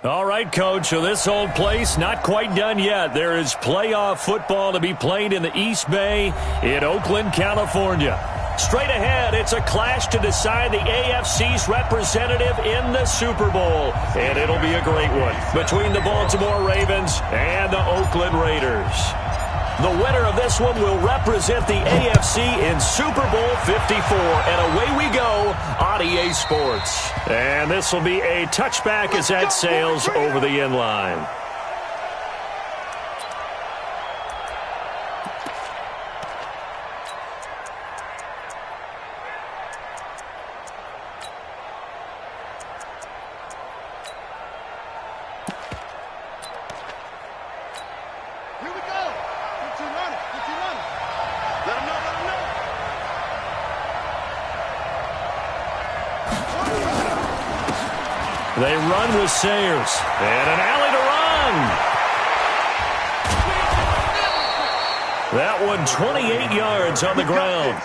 All right, Coach, so this old place not quite done yet. There is playoff football to be played in the East Bay in Oakland, California. Straight ahead, it's a clash to decide the AFC's representative in the Super Bowl. And it'll be a great one between the Baltimore Ravens and the Oakland Raiders. The winner of this one will represent the AFC in Super Bowl 54. And away we go on EA Sports. And this will be a touchback as that sails over the end line. They run with Sayers. And an alley to run. That one 28 yards on the ground.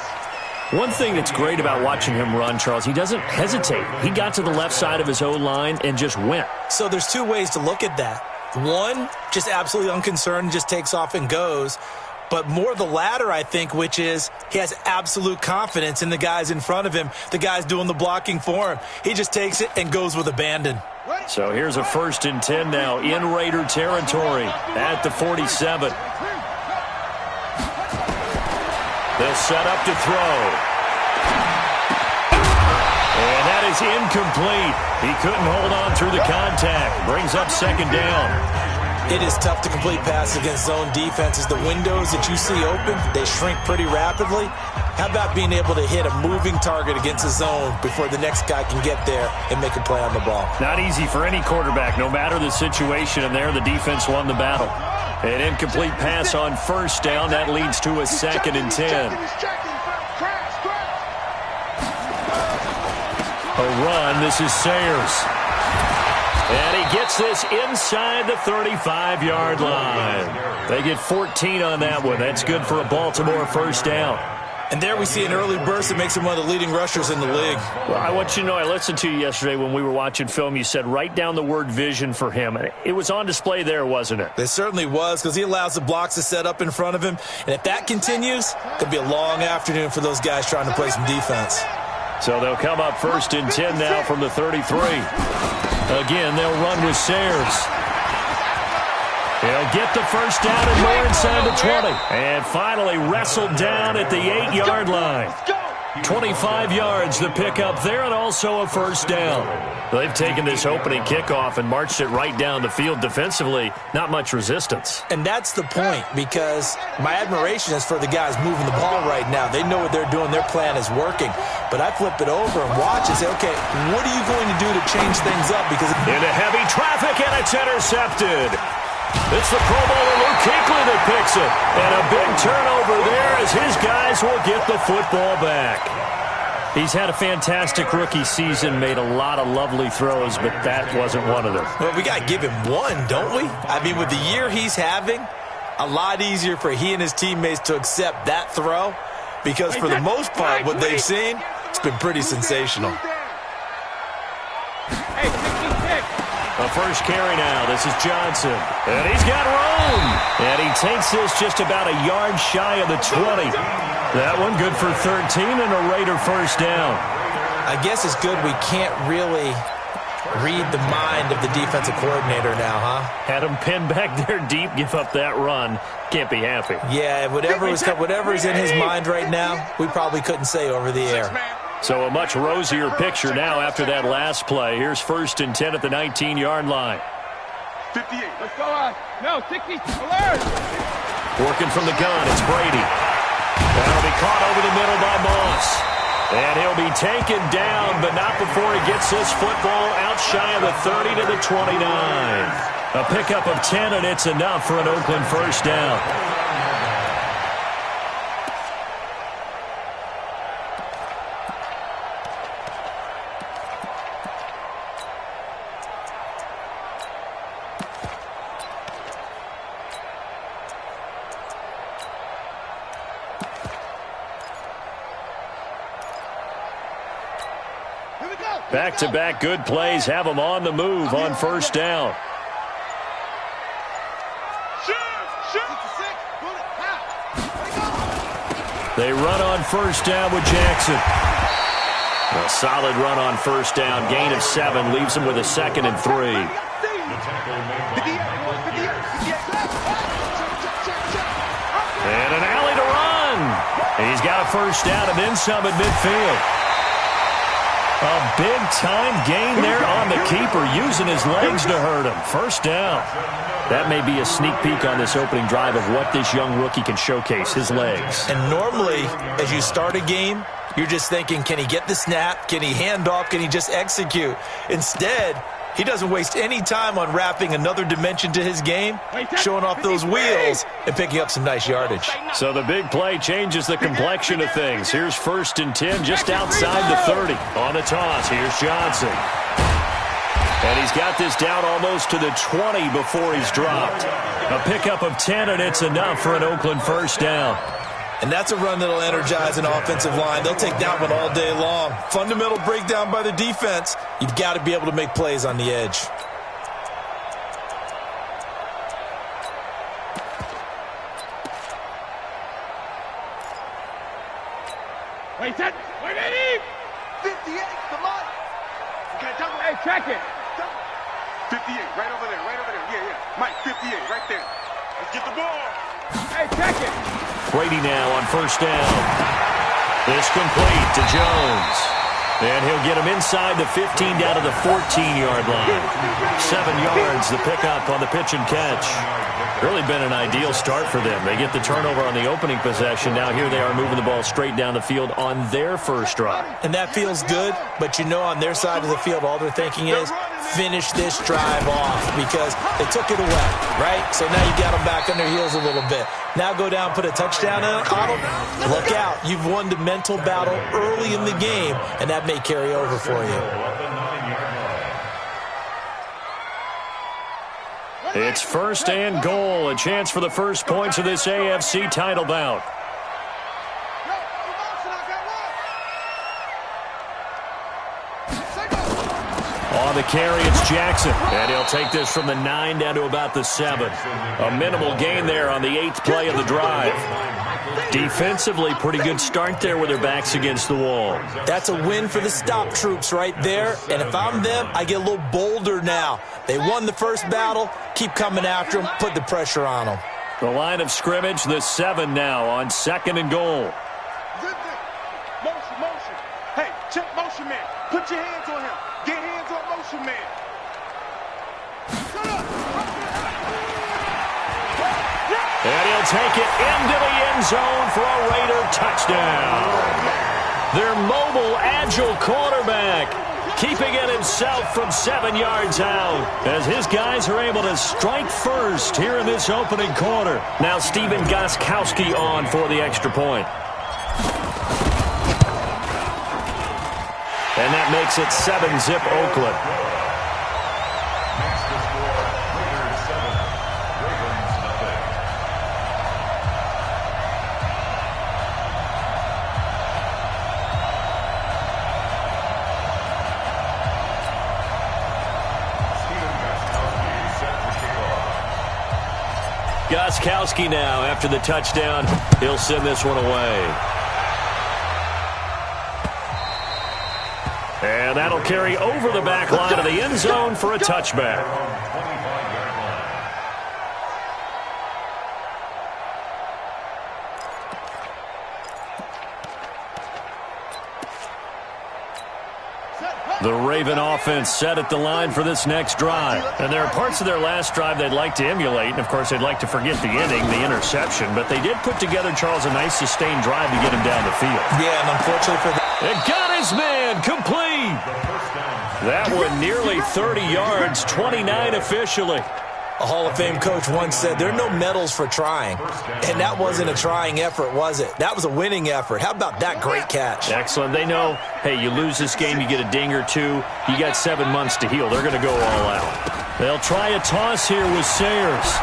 One thing that's great about watching him run, Charles, he doesn't hesitate. He got to the left side of his O-line and just went. So there's two ways to look at that. One, just absolutely unconcerned, just takes off and goes. But more the latter, I think, which is he has absolute confidence in the guys in front of him, the guys doing the blocking for him. He just takes it and goes with abandon. So here's a 1st and 10 now in Raider territory at the 47. They'll set up to throw. And that is incomplete. He couldn't hold on through the contact. Brings up 2nd down. It is tough to complete passes against zone defenses. The windows that you see open, they shrink pretty rapidly. How about being able to hit a moving target against a zone before the next guy can get there and make a play on the ball? Not easy for any quarterback, no matter the situation. And there, the defense won the battle. An incomplete pass on 1st down. That leads to a 2nd and 10. A run. This is Sayers. And he gets this inside the 35-yard line. They get 14 on that one. That's good for a Baltimore 1st down. And there we see an early burst that makes him one of the leading rushers in the league. Well, I want you to know, I listened to you yesterday when we were watching film. You said write down the word vision for him. It was on display there, wasn't it? It certainly was, because he allows the blocks to set up in front of him. And if that continues, it could be a long afternoon for those guys trying to play some defense. So they'll come up 1st and 10 now from the 33. Again, they'll run with Sayers. He'll get the 1st down and more inside the 20. And finally wrestled down at the 8-yard line. 25 yards the pickup there, and also a 1st down. They've taken this opening kickoff and marched it right down the field defensively. Not much resistance. And that's the point, because my admiration is for the guys moving the ball right now. They know what they're doing. Their plan is working. But I flip it over and watch and say, okay, what are you going to do to change things up? Because into heavy traffic, and it's intercepted. It's the Pro Bowler Luke Kuechly that picks it. And a big turnover there as his guys will get the football back. He's had a fantastic rookie season, made a lot of lovely throws, but that wasn't one of them. Well, we got to give him one, don't we? I mean, with the year he's having, a lot easier for he and his teammates to accept that throw, because for the most part, what they've seen, it's been pretty sensational. A 1st carry now. This is Johnson. And he's got room. And he takes this just about a yard shy of the 20. That one good for 13 and a Raider 1st down. I guess it's good we can't really read the mind of the defensive coordinator now, huh? Had him pinned back there deep, give up that run. Can't be happy. Yeah, whatever is in his mind right now, we probably couldn't say over the air. So a much rosier picture now after that last play. Here's 1st and 10 at the 19-yard line. 58. Let's go on. No, 60. Alert. Working from the gun, it's Brady. That'll be caught over the middle by Moss. And he'll be taken down, but not before he gets this football out shy of the 30 to the 29. A pickup of 10, and it's enough for an Oakland 1st down. Back-to-back good plays have them on the move on first down. They run on first down with Jackson. A solid run on first down. Gain of 7 leaves them with a 2nd and 3. And an alley to run. He's got a first down and then some at midfield. A big-time gain there on the keeper, using his legs to hurt him. First down. That may be a sneak peek on this opening drive of what this young rookie can showcase, his legs. And normally, as you start a game, you're just thinking, can he get the snap? Can he hand off? Can he just execute? Instead, he doesn't waste any time on wrapping another dimension to his game, showing off those wheels and picking up some nice yardage. So the big play changes the complexion of things. Here's 1st and 10 just outside the 30. On the toss, here's Johnson. And he's got this down almost to the 20 before he's dropped. A pickup of 10, and it's enough for an Oakland first down. And that's a run that'll energize an offensive line. They'll take that one all day long. Fundamental breakdown by the defense. You've got to be able to make plays on the edge. Wait, set. Wait, 58, come on. Hey, check it. 58, right over there, right over there. Yeah. Mike, 58, right there. Let's get the ball. Hey, check it. Brady now on first down. This complete to Jones. And he'll get him inside the 15 down to the 14-yard line. 7 yards, the pickup on the pitch and catch. Really been an ideal start for them. They get the turnover on the opening possession. Now here they are moving the ball straight down the field on their first drive. And that feels good, but you know on their side of the field all they're thinking is finish this drive off because they took it away, right? So now you got them back on their heels a little bit. Now go down, put a touchdown on them. Look out. You've won the mental battle early in the game, and that may carry over for you. It's 1st and goal, a chance for the first points of this AFC title bout. On the carry, it's Jackson. And he'll take this from the 9 down to about the 7. A minimal gain there on the 8th play of the drive. Defensively, pretty good start there with their backs against the wall. That's a win for the stop troops right there. And if I'm them, I get a little bolder now. They won the first battle. Keep coming after them. Put the pressure on them. The line of scrimmage, the 7 now on 2nd and goal. Motion. Hey, check motion man. Put your hands on him. Get hands on motion man. And he'll take it into the end zone for a Raider touchdown. Their mobile, agile quarterback keeping it himself from 7 yards out as his guys are able to strike first here in this opening quarter. Now Steven Gostkowski on for the extra point. And that makes it 7-zip Oakland. Gostkowski now after the touchdown. He'll send this one away. And that'll carry over the back line of the end zone for a touchback. The Raven offense set at the line for this next drive. And there are parts of their last drive they'd like to emulate. And, of course, they'd like to forget the inning, the interception. But they did put together, Charles, a nice sustained drive to get him down the field. Yeah, and unfortunately for them. It got his man complete. That one nearly 30 yards, 29 officially. A Hall of Fame coach once said, there are no medals for trying. And that wasn't a trying effort, was it? That was a winning effort. How about that great catch? Excellent. They know, hey, you lose this game, you get a ding or two. You got 7 months to heal. They're going to go all out. They'll try a toss here with Sayers.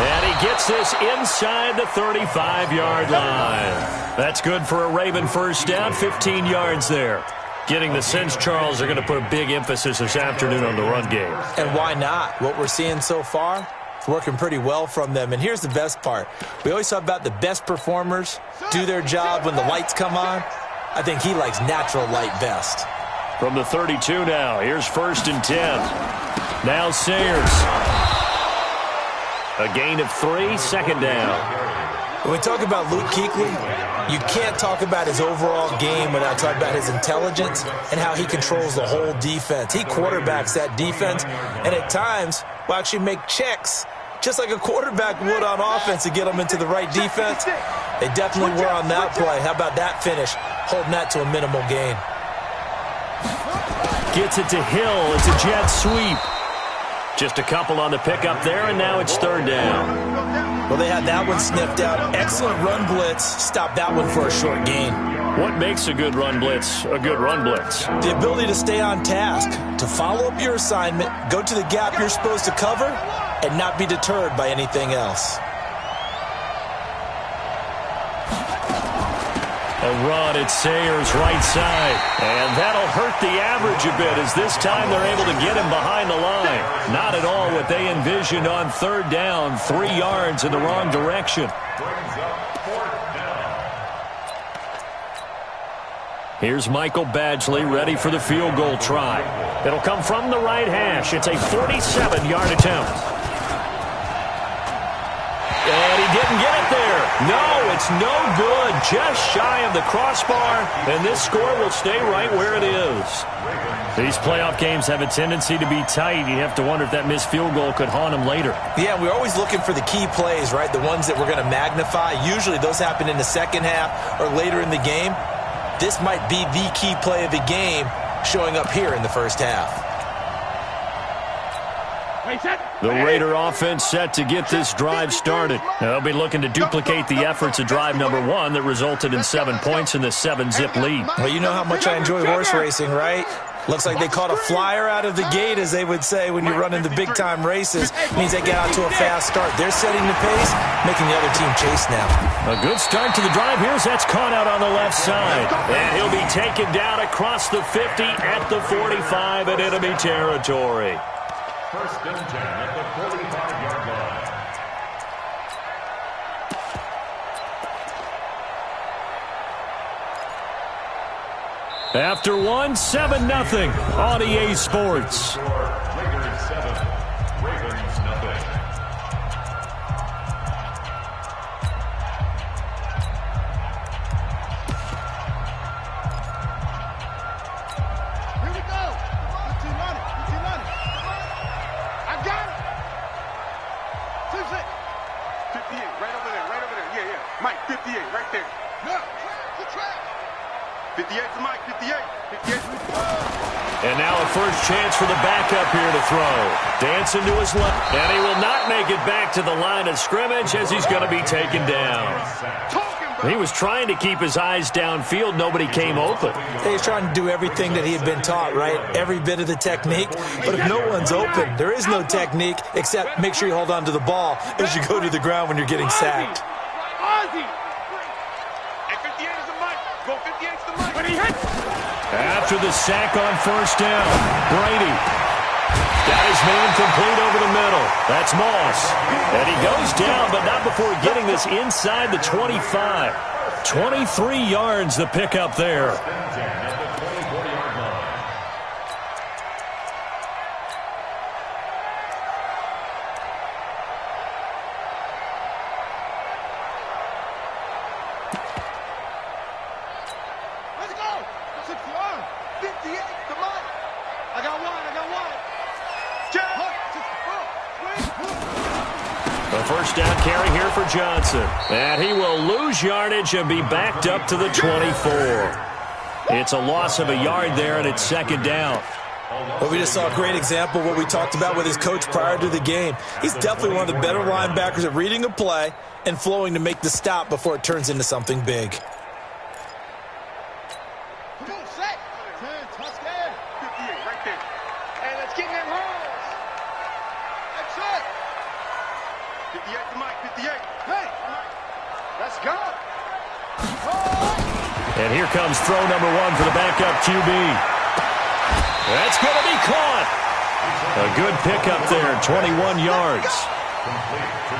And he gets this inside the 35-yard line. That's good for a Raven first down, 15 yards there. Getting the sense, Charles, they're going to put a big emphasis this afternoon on the run game. And why not? What we're seeing so far, it's working pretty well from them. And here's the best part. We always talk about the best performers do their job when the lights come on. I think he likes natural light best. From the 32 now, here's 1st and 10. Now Sayers. A gain of 3, 2nd down. When we talk about Luke Kuechly, you can't talk about his overall game without talking about his intelligence and how he controls the whole defense. He quarterbacks that defense, and at times will actually make checks just like a quarterback would on offense to get them into the right defense. They definitely were on that play. How about that finish, holding that to a minimal gain? Gets it to Hill. It's a jet sweep. Just a couple on the pickup there, and now it's 3rd down. Well, they had that one sniffed out. Excellent run blitz. Stopped that one for a short gain. What makes a good run blitz a good run blitz? The ability to stay on task, to follow up your assignment, go to the gap you're supposed to cover, and not be deterred by anything else. A run at Sayers' right side. And that'll hurt the average a bit as this time they're able to get him behind the line. Not at all what they envisioned on 3rd down. 3 yards in the wrong direction. Here's Michael Badgley ready for the field goal try. It'll come from the right hash. It's a 47-yard attempt. And he didn't get it there. No, it's no good. Just shy of the crossbar, and this score will stay right where it is. These playoff games have a tendency to be tight. You have to wonder if that missed field goal could haunt him later. Yeah, we're always looking for the key plays, right? The ones that we're going to magnify. Usually those happen in the second half or later in the game. This might be the key play of the game showing up here in the first half. The Raider offense set to get this drive started. They'll be looking to duplicate the efforts of drive number 1 that resulted in 7 points in the 7-zip lead. Well, you know how much I enjoy horse racing, right? Looks like they caught a flyer out of the gate, as they would say when you're running the big-time races. Means they get out to a fast start. They're setting the pace, making the other team chase now. A good start to the drive. Here's that's caught out on the left side. And he'll be taken down across the 50 at the 45 at enemy territory. 1st and 10 at the 45-yard line. After 1, 7-0 on EA Sports. Raiders 7, Ravens nothing. Here we go. Put you on it. I got it. 2-6. 58, right over there. Yeah. Mike, 58, right there. No. Good track. 58 to Mike, 58. 58 And now a first chance for the backup here to throw. Dancing to his left. And he will not make it back to the line of scrimmage as he's going to be taken down. He was trying to keep his eyes downfield. Nobody came open. He's trying to do everything that he had been taught, right? Every bit of the technique. But if no one's open, there is no technique except make sure you hold on to the ball as you go to the ground when you're getting sacked. Ozzy. And 58 is the Mike. Go 58 to the Mike. When he hits. After the sack on 1st down, Brady got his man complete over the middle. That's Moss. And he goes down, but not before getting this inside the 25. 23 yards the pickup there. Let's go. 61. 58. Come on. I got one. A first down carry here for Johnson. And he will lose yardage and be backed up to the 24. It's a loss of a yard there, and it's 2nd down. Well, we just saw a great example of what we talked about with his coach prior to the game. He's definitely one of the better linebackers at reading a play and flowing to make the stop before it turns into something big. Come on, set. 10, touchdown. 58, right there. Hey, let's get in that rolls. That's it. 58 to Mike, 58. And here comes throw number 1 for the backup QB. That's going to be caught. A good pickup there, 21 yards.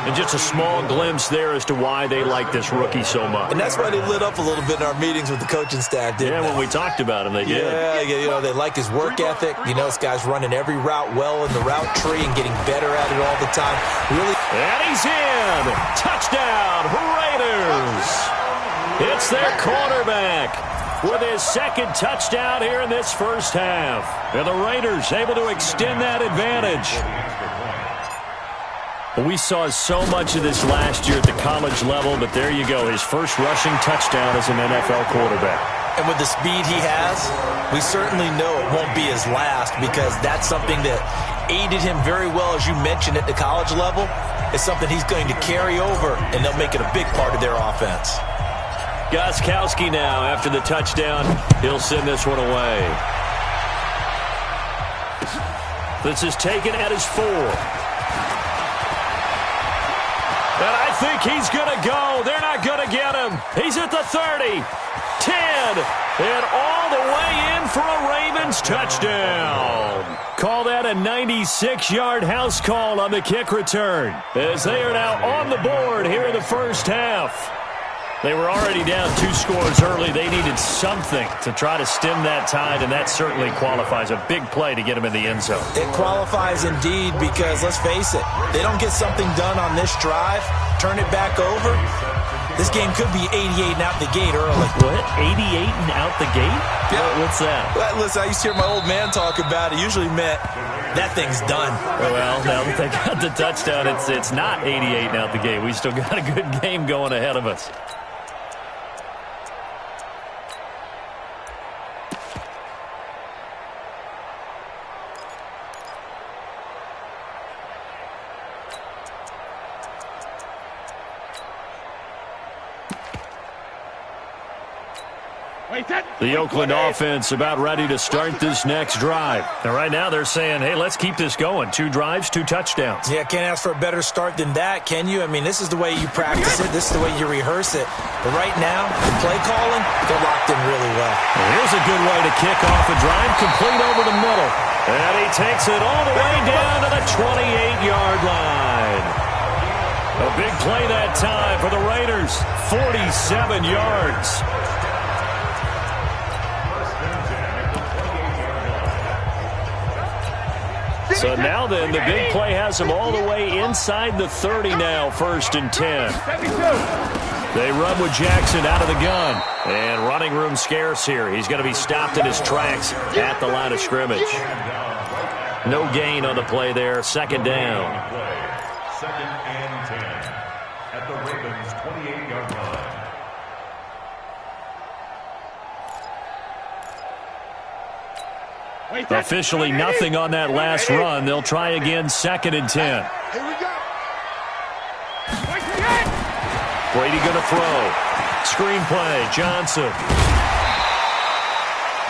And just a small glimpse there as to why they like this rookie so much. And that's why they lit up a little bit in our meetings with the coaching staff, didn't they? When we talked about him, they did. Yeah, they like his work ethic. This guy's running every route well in the route tree and getting better at it all the time. Really. And he's in. Touchdown, Raiders. It's their quarterback with his second touchdown here in this first half. And the Raiders able to extend that advantage. We saw so much of this last year at the college level, but there you go. His first rushing touchdown as an NFL quarterback. And with the speed he has, we certainly know it won't be his last, because that's something that aided him very well, as you mentioned, at the college level. It's something he's going to carry over, and they'll make it a big part of their offense. Gostkowski now, after the touchdown, he'll send this one away. This is taken at his 4. And I think he's going to go. They're not going to get him. He's at the 30, 10, and all the way in for a Ravens touchdown. Call that a 96-yard house call on the kick return, as they are now on the board here in the first half. They were already down 2 scores early. They needed something to try to stem that tide, and that certainly qualifies. A big play to get him in the end zone. It qualifies indeed, because let's face it, they don't get something done on this drive, turn it back over, this game could be 88 and out the gate early. What? 88 and out the gate? Yeah. What's that? Well, listen, I used to hear my old man talk about it. Usually meant that thing's done. Well, now that they got the touchdown, it's not 88 and out the gate. We still got a good game going ahead of us. The Oakland offense about ready to start this next drive. And right now they're saying, hey, let's keep this going. 2 drives, 2 touchdowns. Yeah, can't ask for a better start than that, can you? I mean, this is the way you practice it. This is the way you rehearse it. But right now, the play calling, they're locked in really well. And here's a good way to kick off a drive, complete over the middle. And he takes it all the way down to the 28-yard line. A big play that time for the Raiders. 47 yards. So now then, the big play has him all the way inside the 30 now, 1st and 10. They run with Jackson out of the gun. And running room scarce here. He's going to be stopped in his tracks at the line of scrimmage. No gain on the play there. 2nd down. 2nd and 10 at the Ravens' 28-yard line. Officially nothing on that last run. They'll try again, 2nd and 10. Here we go. Brady going to throw. Screenplay, Johnson.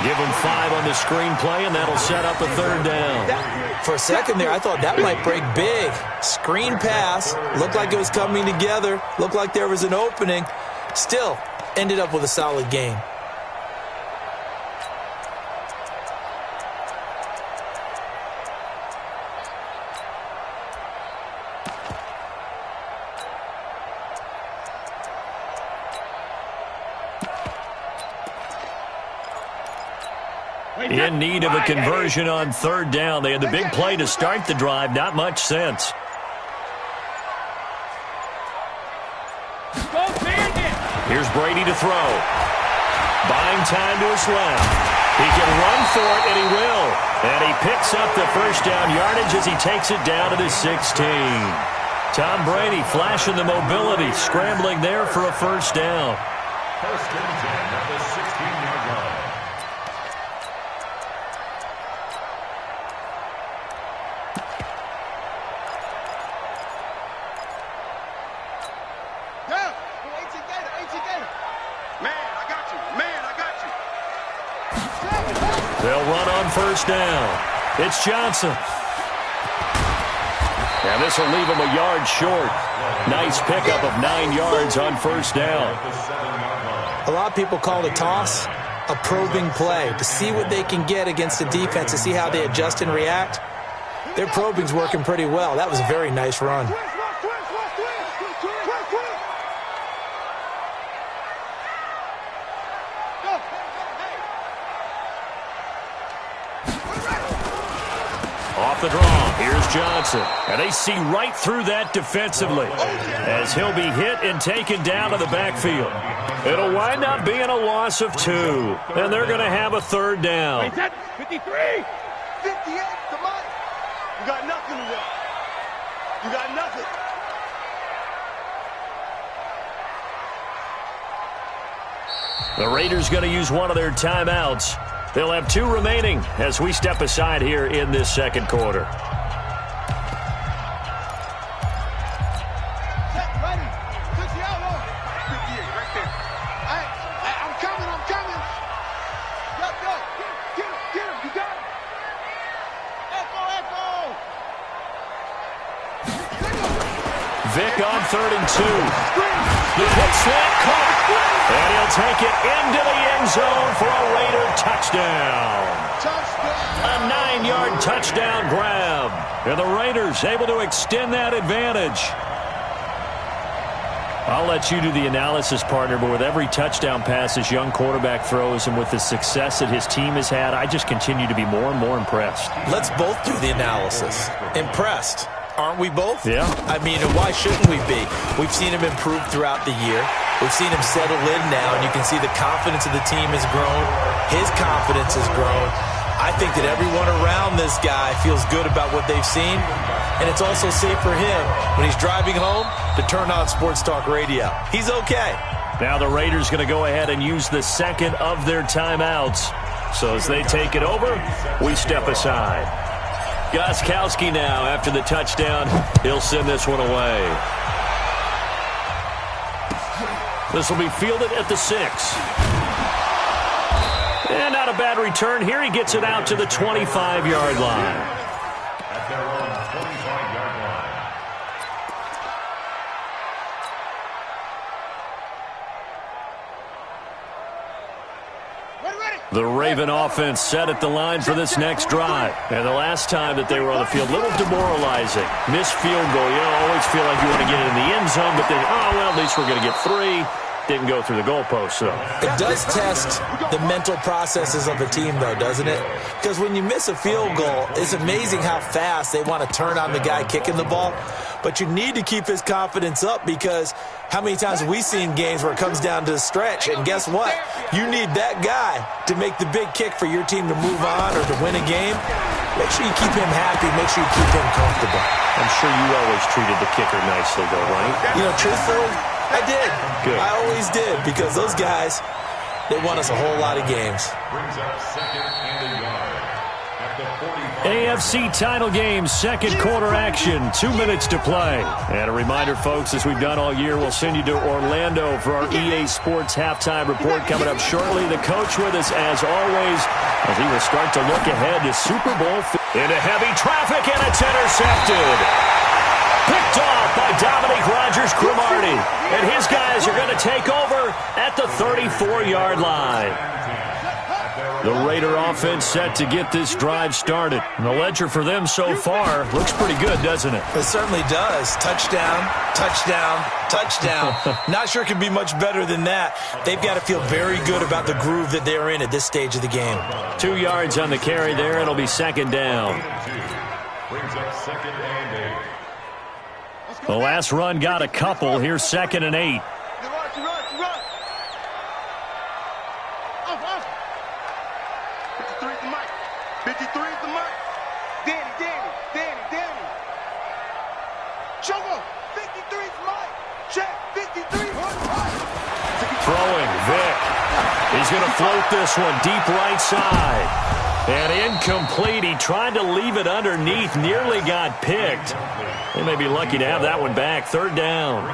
Give him 5 on the screenplay, and that'll set up a 3rd down. For a second there, I thought that might break big. Screen pass. Looked like it was coming together. Looked like there was an opening. Still, ended up with a solid game. In need of a conversion on 3rd down. They had the big play to start the drive. Not much sense. Here's Brady to throw. Buying time to his left. He can run for it, and he will. And he picks up the 1st down yardage as he takes it down to the 16. Tom Brady flashing the mobility, scrambling there for a 1st down. 1st and 10 at the 16-yard line. They'll run on 1st down. It's Johnson. And this will leave him a yard short. Nice pickup of 9 yards on 1st down. A lot of people call the toss a probing play, to see what they can get against the defense, to see how they adjust and react. Their probing's working pretty well. That was a very nice run. Off the draw, here's Johnson. And they see right through that defensively as he'll be hit and taken down to the backfield. It'll wind up being a loss of 2, and they're going to have a third down. 53, 58, come on. You got nothing to work. You got nothing. The Raiders going to use one of their timeouts. They'll have 2 remaining as we step aside here in this second quarter. Set, ready. 60 out low. 58, right there. I'm coming. Go. Get him. You got it. Echo. Vic on 3rd and 2. The quick slant caught. And he'll take it into the end zone for a Raider touchdown. A 9-yard touchdown grab. And the Raiders able to extend that advantage. I'll let you do the analysis, partner, but with every touchdown pass this young quarterback throws and with the success that his team has had, I just continue to be more and more impressed. Let's both do the analysis. Impressed. Aren't we both? Yeah. I mean, why shouldn't we be? We've seen him improve throughout the year. We've seen him settle in now, and you can see the confidence of the team has grown. His confidence has grown. I think that everyone around this guy feels good about what they've seen, and it's also safe for him when he's driving home to turn on Sports Talk Radio. He's okay. Now the Raiders going to go ahead and use the second of their timeouts. So as they take it over, we step aside. Gostkowski now, after the touchdown, he'll send this one away. This will be fielded at the 6. And not a bad return here. He gets it out to the 25-yard line. At their own 25-yard line. The Raven offense set at the line for this next drive. And the last time that they were on the field, a little demoralizing. Missed field goal. You always feel like you want to get it in the end zone, but then, at least we're going to get 3. Didn't go through the goalpost, though. It does test the mental processes of a team, though, doesn't it? Because when you miss a field goal, it's amazing how fast they want to turn on the guy kicking the ball. But you need to keep his confidence up, because how many times have we seen games where it comes down to the stretch, and guess what? You need that guy to make the big kick for your team to move on or to win a game. Make sure you keep him happy. Make sure you keep him comfortable. I'm sure you always treated the kicker nicely, though, right? You know, truthfully, I did. Good. I always did, because those guys, they won us a whole lot of games. Brings up 2nd and a yard. At the 45. AFC title game, second quarter action, 2 minutes to play. And a reminder, folks, as we've done all year, we'll send you to Orlando for our EA Sports halftime report coming up shortly. The coach with us, as always, as he will start to look ahead to Super Bowl. Into heavy traffic, and it's intercepted. Picked off by Dominique Rodgers-Cromartie. And his guys are going to take over at the 34-yard line. The Raider offense set to get this drive started. And the ledger for them so far looks pretty good, doesn't it? It certainly does. Touchdown, touchdown, touchdown. Not sure it can be much better than that. They've got to feel very good about the groove that they're in at this stage of the game. 2 yards on the carry there. It'll be second down. Brings up 2nd and 8. The last run got a couple. Here's 2nd and 8. You run. 53 is the mic. 53 is the mic. Danny. Choco, 53 is mic. Check, 53 is mic. Throwing, Vic. He's going to float this one deep right side. And incomplete. He tried to leave it underneath, nearly got picked. They may be lucky to have that one back. Third down.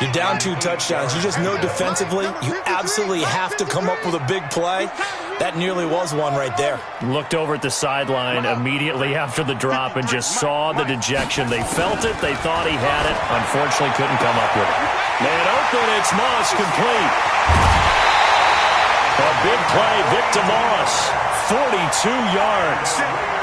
You're down 2 touchdowns. You just know defensively you absolutely have to come up with a big play. That nearly was one right there. Looked over at the sideline immediately after the drop and just saw the dejection. They felt it. They thought he had it. Unfortunately, couldn't come up with it. And open, it's Moss, complete. A big play, Victor Moss, 42 yards.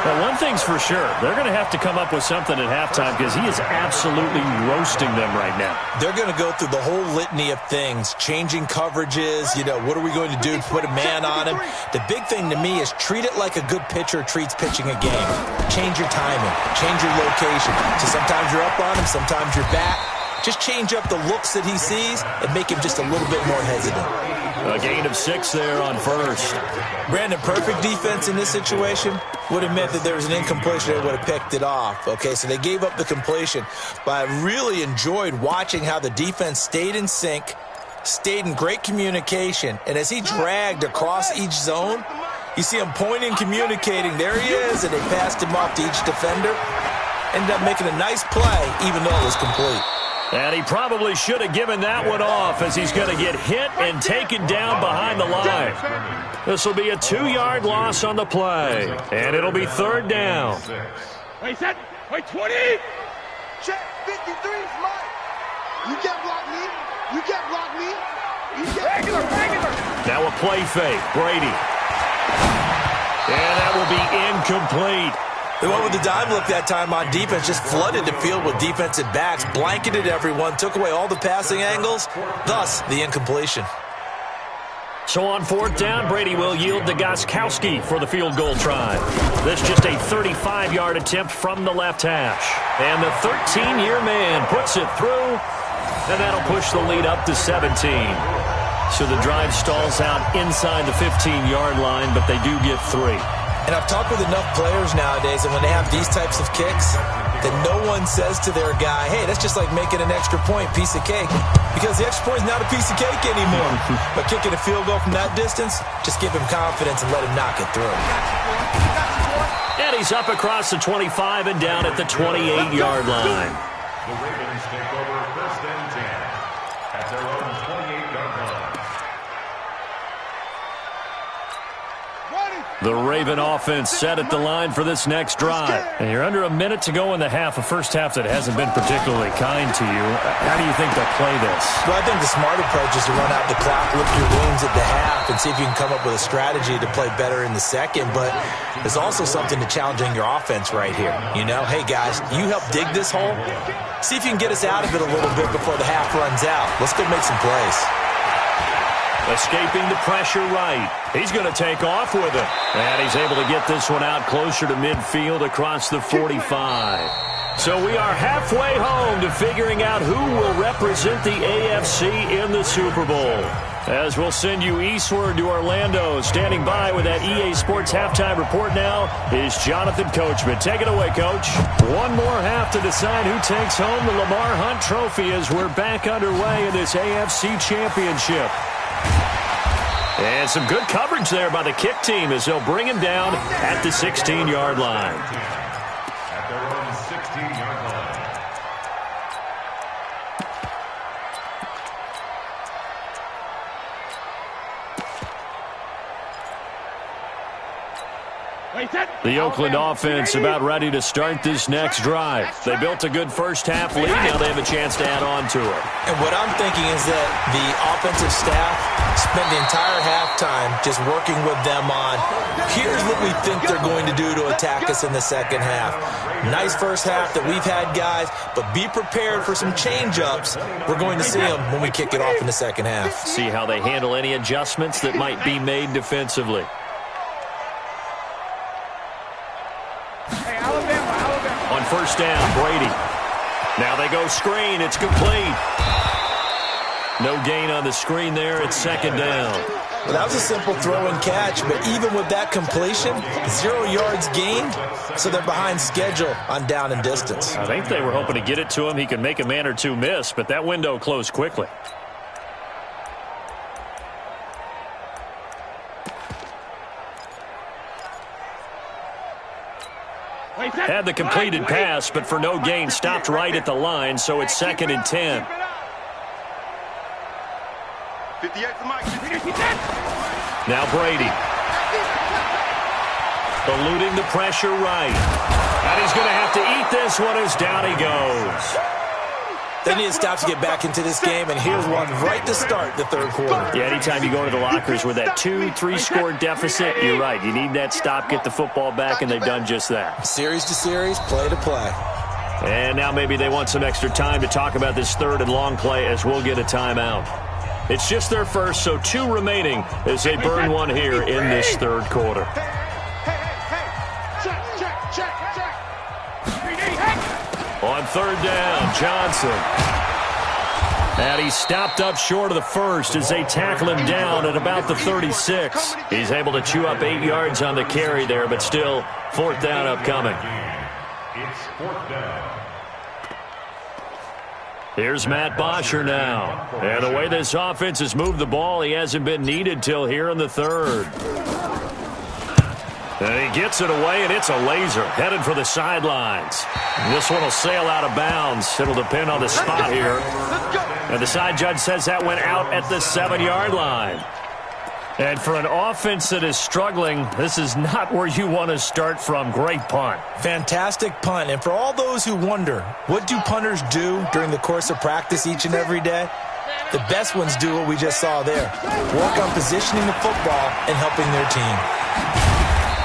Well, one thing's for sure. They're going to have to come up with something at halftime because he is absolutely roasting them right now. They're going to go through the whole litany of things, changing coverages, what are we going to do to put a man on him? The big thing to me is treat it like a good pitcher treats pitching a game. Change your timing, change your location. So sometimes you're up on him, sometimes you're back. Just change up the looks that he sees and make him just a little bit more hesitant. A gain of 6 there on first. Brandon, perfect defense in this situation would have meant that there was an incompletion. They would have picked it off. Okay, so they gave up the completion. But I really enjoyed watching how the defense stayed in sync, stayed in great communication. And as he dragged across each zone, you see him pointing, communicating. There he is, and they passed him off to each defender. Ended up making a nice play, even though it was complete. And he probably should have given that one off as he's going to get hit and taken down behind the line. This will be a 2-yard loss on the play, and it'll be third down. Wait, set. Wait, 20. Check, 53 is mine. You can't block me. You can't block me. You can't. Regular. Now a play fake, Brady. And that will be incomplete. They went with the dime look that time on defense, just flooded the field with defensive backs, blanketed everyone, took away all the passing angles, thus the incompletion. So on fourth down, Brady will yield to Gostkowski for the field goal try. This just a 35-yard attempt from the left hash. And the 13-year man puts it through, and that'll push the lead up to 17. So the drive stalls out inside the 15-yard line, but they do get 3. And I've talked with enough players nowadays, and when they have these types of kicks, that no one says to their guy, hey, that's just like making an extra point, piece of cake. Because the extra point is not a piece of cake anymore. But kicking a field goal from that distance, just give him confidence and let him knock it through. And he's up across the 25 and down at the 28-yard line. The Ravens take over first and 10 at their own 28-yard line. The Raven offense set at the line for this next drive. And you're under a minute to go in the half, a first half that hasn't been particularly kind to you. How do you think they'll play this? Well, I think the smart approach is to run out the clock, lift your wings at the half, and see if you can come up with a strategy to play better in the second. But there's also something to challenging your offense right here. Hey, guys, you help dig this hole. See if you can get us out of it a little bit before the half runs out. Let's go make some plays. Escaping the pressure right. He's going to take off with it. And he's able to get this one out closer to midfield across the 45. So we are halfway home to figuring out who will represent the AFC in the Super Bowl. As we'll send you eastward to Orlando. Standing by with that EA Sports halftime report now is Jonathan Coachman. Take it away, Coach. One more half to decide who takes home the Lamar Hunt Trophy as we're back underway in this AFC Championship. And some good coverage there by the kick team as they'll bring him down at the 16-yard line. At their own 16-yard line. The Oakland offense about ready to start this next drive. They built a good first-half lead. Now they have a chance to add on to it. And what I'm thinking is that the offensive staff spent the entire halftime just working with them on, here's what we think they're going to do to attack us in the second half. Nice first half that we've had, guys, but be prepared for some change-ups. We're going to see them when we kick it off in the second half. See how they handle any adjustments that might be made defensively. On first down, Brady. Now they go screen. It's complete. No gain on the screen there. It's second down. Well, that was a simple throw and catch, but even with that completion, 0 yards gained, so they're behind schedule on down and distance. I think they were hoping to get it to him. He could make a man or two miss, but that window closed quickly. Had the completed pass, but for no gain, stopped right at the line, so it's 2nd and 10. 58 to Mike. Now Brady. Eluding the pressure right. And he's going to have to eat this one as down he goes. They need to stop to get back into this game, and here's one right to start the third quarter. Yeah, anytime you go into the lockers with that 2-3 score deficit, you're right. You need that stop, get the football back, and they've done just that. Series to series, play to play. And now maybe they want some extra time to talk about this 3rd and long play as we'll get a timeout. It's just their first, so 2 remaining as they burn one here in this 3rd quarter. On 3rd down, Johnson. And he's stopped up short of the first as they tackle him down at about the 36. He's able to chew up 8 yards on the carry there, but still 4th down upcoming. It's 4th down. Here's Matt Bosher now. And the way this offense has moved the ball, he hasn't been needed till here in the 3rd. And he gets it away, and it's a laser headed for the sidelines. This one will sail out of bounds. It'll depend on the spot here. And the side judge says that went out at the 7-yard line. And for an offense that is struggling, this is not where you want to start from. Great punt. Fantastic punt. And for all those who wonder, what do punters do during the course of practice each and every day? The best ones do what we just saw there. Work on positioning the football and helping their team.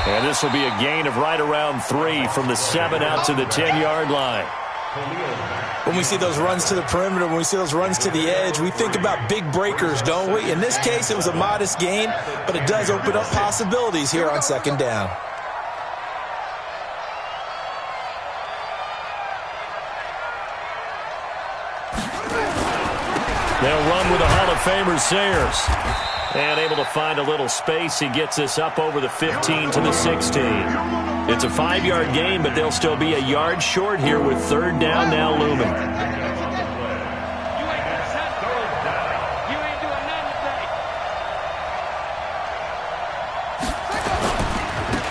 And this will be a gain of right around 3 from the 7 out to the 10-yard line. When we see those runs to the perimeter, when we see those runs to the edge, we think about big breakers, don't we? In this case, it was a modest gain, but it does open up possibilities here on 2nd down. They'll run with the Hall of Famer Sayers. And able to find a little space. He gets us up over the 15 to the 16. It's a 5-yard gain, but they'll still be a yard short here with 3rd down now looming.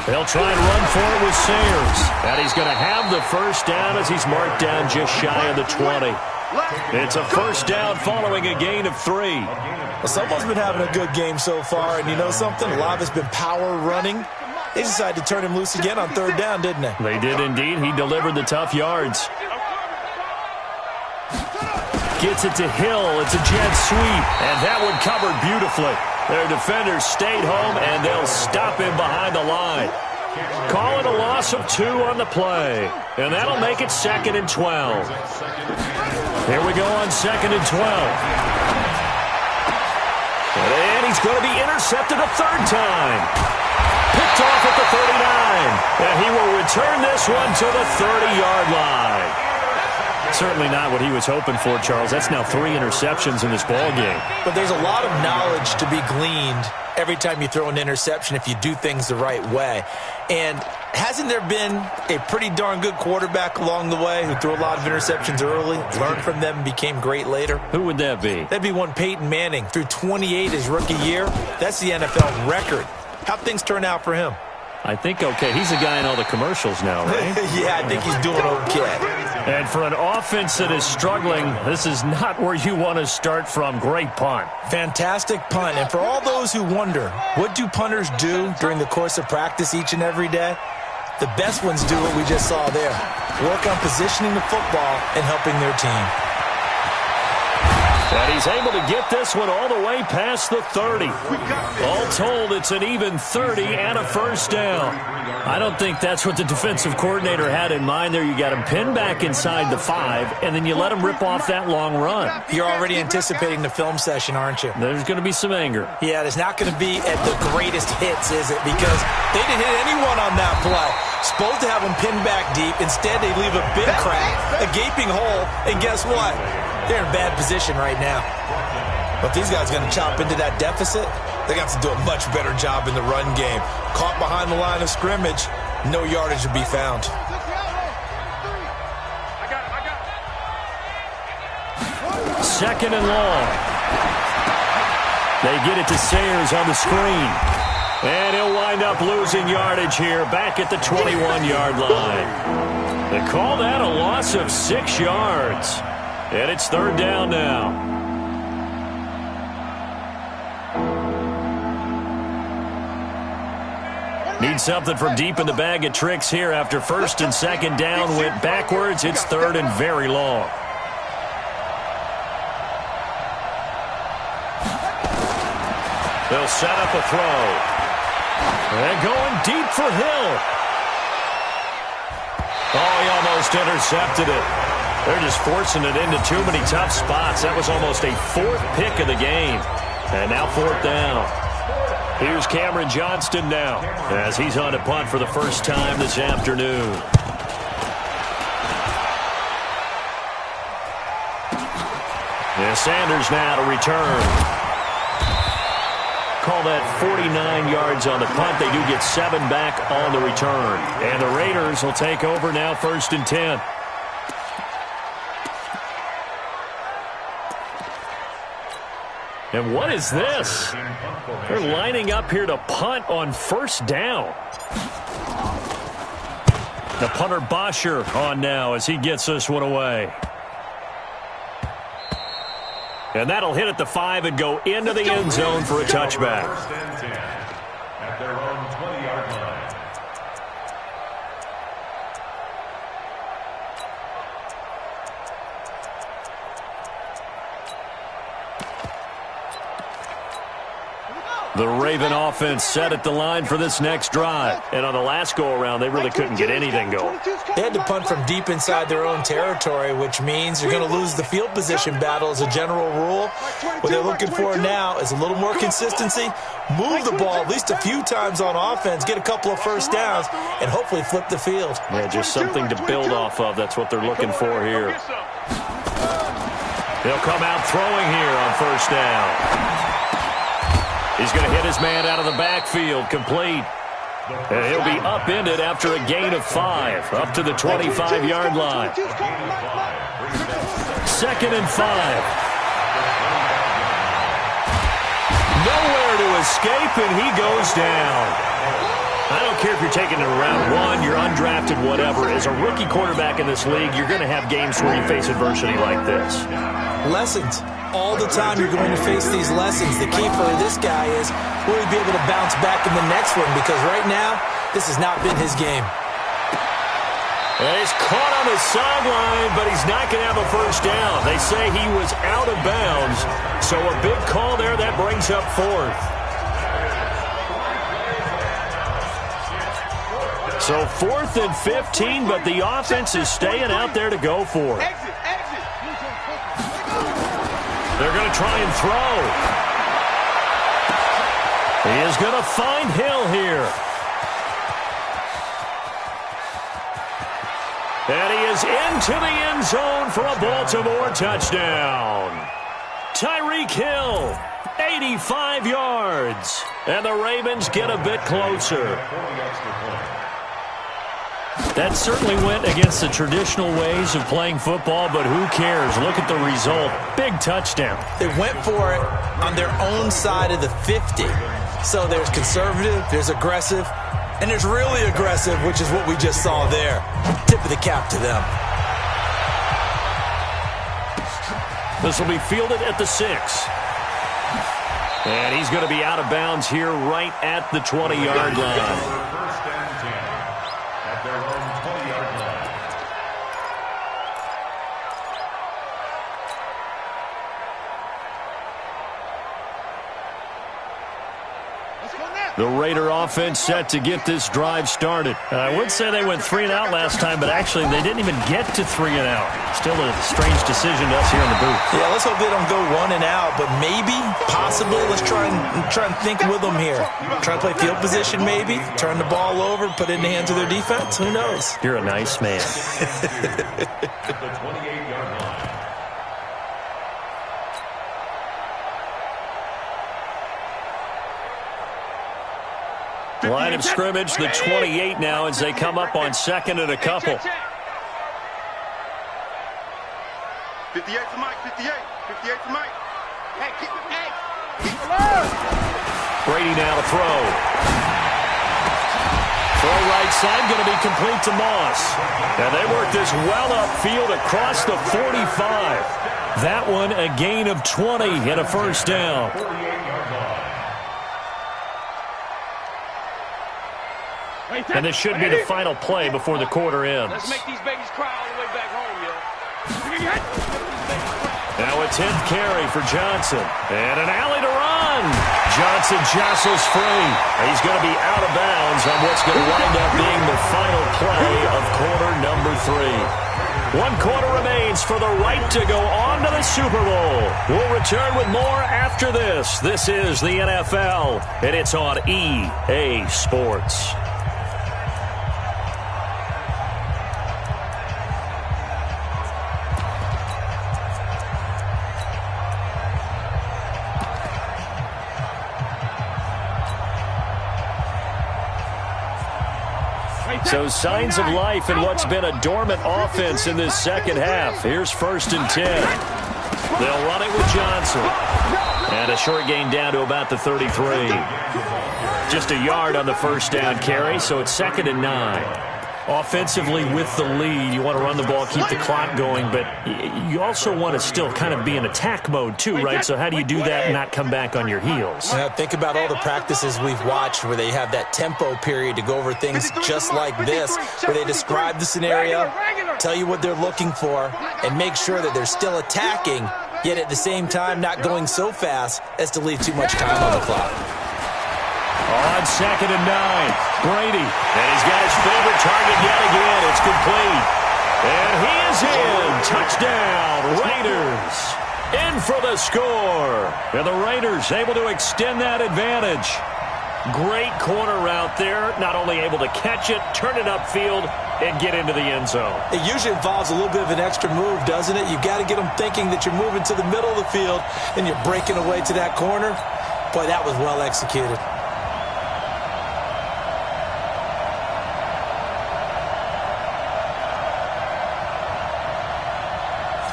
They'll try and run for it with Sayers. And he's going to have the 1st down as he's marked down just shy of the 20. It's a 1st down following a gain of 3. Well, someone's been having a good game so far, and you know something? A lot of it's been power running. They decided to turn him loose again on 3rd down, didn't they? They did indeed. He delivered the tough yards. Gets it to Hill. It's a jet sweep, and that one covered beautifully. Their defenders stayed home, and they'll stop him behind the line. Call it a loss of 2 on the play, and that'll make it 2nd and 12. Here we go on 2nd and 12. And he's going to be intercepted a 3rd time. Picked off at the 39. And he will return this one to the 30-yard line. Certainly not what he was hoping for, Charles. That's now 3 interceptions in this ball game. But there's a lot of knowledge to be gleaned every time you throw an interception if you do things the right way. And hasn't there been a pretty darn good quarterback along the way who threw a lot of interceptions early, learned from them, and became great later? Who would that be? That'd be one Peyton Manning. Threw 28 his rookie year. That's the NFL record. How'd things turn out for him? I think okay. He's a guy in all the commercials now, right? Yeah, I think he's doing okay. And for an offense that is struggling, this is not where you want to start from. Great punt. Fantastic punt. And for all those who wonder, what do punters do during the course of practice each and every day? The best ones do what we just saw there. Work on positioning the football and helping their team. And he's able to get this one all the way past the 30. All told, it's an even 30 and a 1st down. I don't think that's what the defensive coordinator had in mind there. You got him pinned back inside the 5, and then you let him rip off that long run. You're already anticipating the film session, aren't you? There's going to be some anger. Yeah, it's not going to be at the greatest hits, is it? Because they didn't hit anyone on that play. Supposed to have them pinned back deep. Instead, they leave a big crack, a gaping hole, and guess what? They're in bad position right now. But these guys are going to chop into that deficit. They got to do a much better job in the run game. Caught behind the line of scrimmage, no yardage to be found. Second and long. They get it to Sayers on the screen. And he'll wind up losing yardage here back at the 21-yard line. They call that a loss of 6 yards. And it's 3rd down now. Need something from deep in the bag of tricks here after 1st and 2nd down went backwards. It's 3rd and very long. They'll set up a throw. And going deep for Hill. Oh, he almost intercepted it. They're just forcing it into too many tough spots. That was almost a 4th pick of the game. And now 4th down. Here's Cameron Johnston now as he's on a punt for the first time this afternoon. And Sanders now to return. Call that 49 yards on the punt. They do get 7 back on the return. And the Raiders will take over now 1st and 10. And what is this? They're lining up here to punt on 1st down. The punter Bosher on now as he gets this one away. And that'll hit at the 5 and go into the end zone for a touchback. At their own 20-yard line. The Raven offense set at the line for this next drive. And on the last go-around, they really couldn't get anything going. They had to punt from deep inside their own territory, which means you're going to lose the field position battle as a general rule. What they're looking for now is a little more consistency, move the ball at least a few times on offense, get a couple of 1st downs, and hopefully flip the field. Yeah, just something to build off of. That's what they're looking for here. They'll come out throwing here on 1st down. He's going to hit his man out of the backfield, complete. And he'll be upended after a gain of 5, up to the 25-yard line. 2nd and 5. Nowhere to escape, and he goes down. I don't care if you're taking it in round 1, you're undrafted, whatever. As a rookie quarterback in this league, you're going to have games where you face adversity like this. Lessons. All the time you're going to face these lessons. The key for this guy is will he be able to bounce back in the next one, because right now this has not been his game. And he's caught on the sideline, but he's not going to have a 1st down. They say he was out of bounds, so a big call there. That brings up 4th. So 4th and 15, but the offense is staying out there to go for it. They're going to try and throw. He is going to find Hill here. And he is into the end zone for a Baltimore touchdown. Tyreek Hill, 85 yards. And the Ravens get a bit closer. That certainly went against the traditional ways of playing football, but who cares? Look at the result. Big touchdown. They went for it on their own side of the 50. So there's conservative, there's aggressive, and there's really aggressive, which is what we just saw there. Tip of the cap to them. This will be fielded at the 6. And he's going to be out of bounds here right at the 20-yard line. The Raider offense set to get this drive started. I would say they went 3 and out last time, but actually they didn't even get to 3 and out. Still a strange decision to us here in the booth. Yeah, let's hope they don't go 1 and out, but maybe, possibly, let's try and think with them here. Try to play field position maybe, turn the ball over, put it in the hands of their defense. Who knows? You're a nice man. Line of scrimmage, the 28 now as they come up on 2nd and a couple. 58 to Mike, 58 to Mike. Hey, keep it, hey. Brady now to throw. Throw right side, going to be complete to Moss. And they work this well upfield across the 45. That one a gain of 20 and a first down. And this should be the final play before the quarter ends. Let's make these babies cry all the way back home, yo. Now a 10th carry for Johnson. And an alley to run. Johnson jostles free. He's going to be out of bounds on what's going to wind up being the final play of quarter number 3. 1 quarter remains for the right to go on to the Super Bowl. We'll return with more after this. This is the NFL, and it's on EA Sports. So signs of life in what's been a dormant offense in this second half. Here's 1st and 10. They'll run it with Johnson. And a short gain down to about the 33. Just a yard on the first down carry, so it's 2nd and 9. Offensively with the lead, you want to run the ball, keep the clock going, but you also want to still kind of be in attack mode too, right? So how do you do that and not come back on your heels? Think about all the practices we've watched where they have that tempo period to go over things just like this, where they describe the scenario, tell you what they're looking for, and make sure that they're still attacking, yet at the same time not going so fast as to leave too much time on the clock. On 2nd and 9, Brady. And he's got his favorite target yet again. It's complete. And he is in. Touchdown, Raiders. In for the score. And the Raiders able to extend that advantage. Great corner route there. Not only able to catch it, turn it upfield, and get into the end zone. It usually involves a little bit of an extra move, doesn't it? You've got to get them thinking that you're moving to the middle of the field and you're breaking away to that corner. Boy, that was well executed.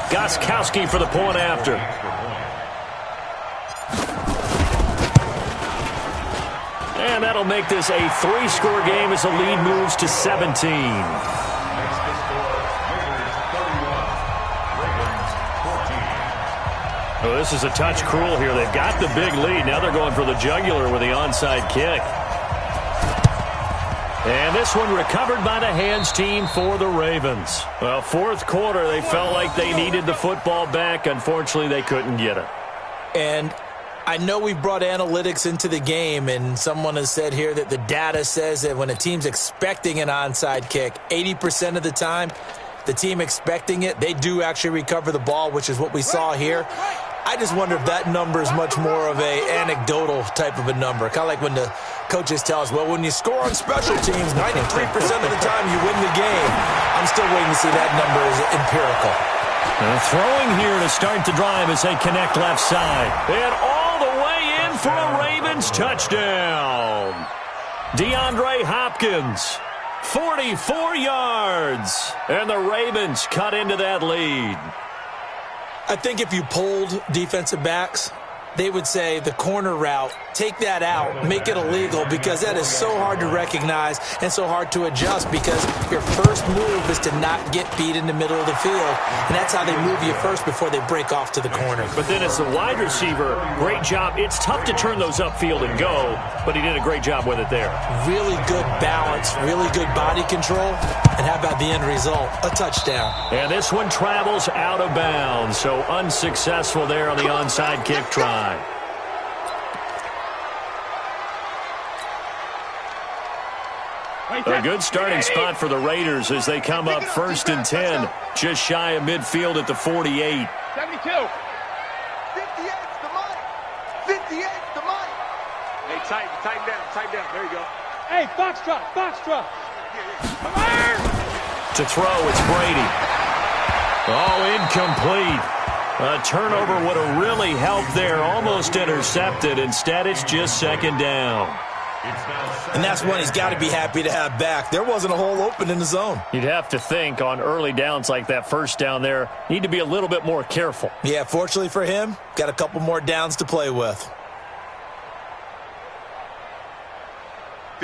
Gostkowski for the point after. And that'll make this a 3-score game as the lead moves to 17. Oh, this is a touch cruel here. They've got the big lead. Now they're going for the jugular with the onside kick. And this one recovered by the hands team for the Ravens. Well, 4th quarter, they felt like they needed the football back. Unfortunately, they couldn't get it. And I know we've brought analytics into the game, and someone has said here that the data says that when a team's expecting an onside kick, 80% of the time, the team expecting it, they do actually recover the ball, which is what we saw here. I just wonder if that number is much more of a anecdotal type of a number. Kind of like when the coaches tell us, well, when you score on special teams, 93% of the time you win the game. I'm still waiting to see that number as empirical. Throwing here to start the drive as they connect left side. And all the way in for a Ravens touchdown. DeAndre Hopkins, 44 yards. And the Ravens cut into that lead. I think if you polled defensive backs, they would say the corner route, take that out, make it illegal, because that is so hard to recognize and so hard to adjust, because your first move is to not get beat in the middle of the field, and that's how they move you first before they break off to the corner. But then as the wide receiver, great job. It's tough to turn those upfield and go, but he did a great job with it there. Really good balance, really good body control, and how about the end result? A touchdown. And this one travels out of bounds, so unsuccessful there on the onside kick try. A good starting spot for the Raiders as they come up 1st and 10, just shy of midfield at the 48. 72. 58's the mic. 58's the mic. Hey, tighten down. There you go. Hey, foxtrot. Come on. To throw, it's Brady. Oh, incomplete. A turnover would have really helped there, almost intercepted. Instead, it's just 2nd down. And that's one he's got to be happy to have back. There wasn't a hole open in the zone. You'd have to think on early downs like that first down there, need to be a little bit more careful. Yeah, fortunately for him, got a couple more downs to play with.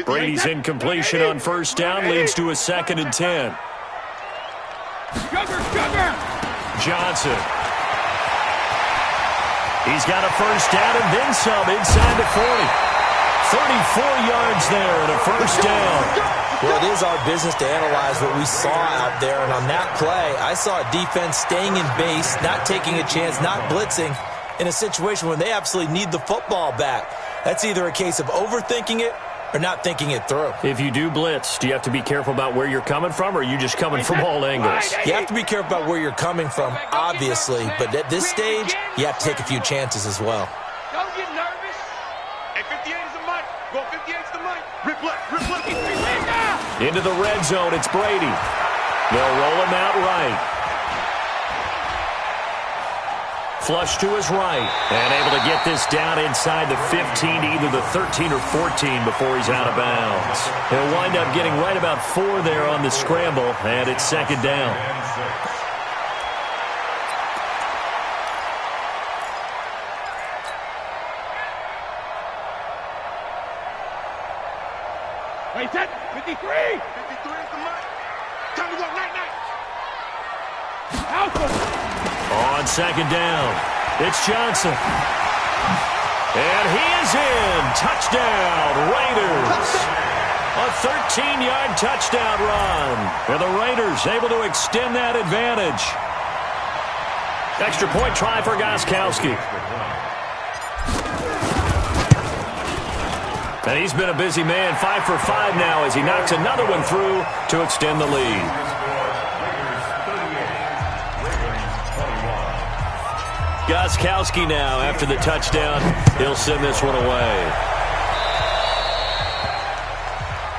Brady's incompletion on first down leads to a 2nd and 10. Johnson. He's got a first down and then some inside the 40. 34 yards there and a first down. Well, it is our business to analyze what we saw out there, and on that play, I saw a defense staying in base, not taking a chance, not blitzing in a situation where they absolutely need the football back. That's either a case of overthinking it or not thinking it through. If you do blitz, do you have to be careful about where you're coming from, or are you just coming from all angles? You have to be careful about where you're coming from, obviously, but at this stage, you have to take a few chances as well. Don't get nervous. Hey, 58 is the mic. Go 58 is the mic. Rip left. Into the red zone, it's Brady. They'll roll him out right. Flush to his right. And able to get this down inside the 15 to either the 13 or 14 before he's out of bounds. He'll wind up getting right about 4 there on the scramble, and it's 2nd down. Wait, set. 53. 53 is the mic. Time to go. Night. Alpha. On 2nd down, it's Johnson. And he is in. Touchdown, Raiders. A 13-yard touchdown run. And the Raiders able to extend that advantage. Extra point try for Gostkowski. And he's been a busy man, 5 for 5 now as he knocks another one through to extend the lead. Gostkowski now, after the touchdown, he'll send this one away.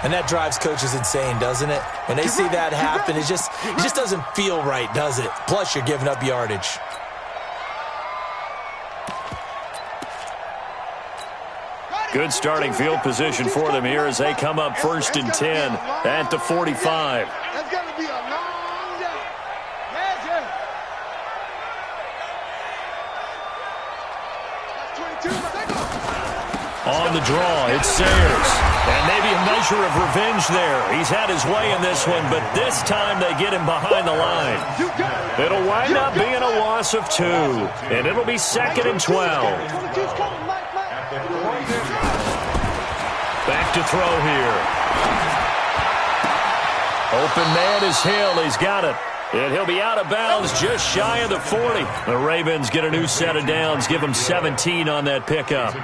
And that drives coaches insane, doesn't it? When they see that happen, it just doesn't feel right, does it? Plus, you're giving up yardage. Good starting field position for them here as they come up 1st and 10 at the 45. That's going to be a long day. That's 22. On the draw, it's Sayers. And maybe a measure of revenge there. He's had his way in this one, but this time they get him behind the line. It'll wind up being a loss of 2, and it'll be 2nd and 12. Back to throw here. Open man is Hill. He's got it. And he'll be out of bounds just shy of the 40. The Ravens get a new set of downs. Give them 17 on that pickup.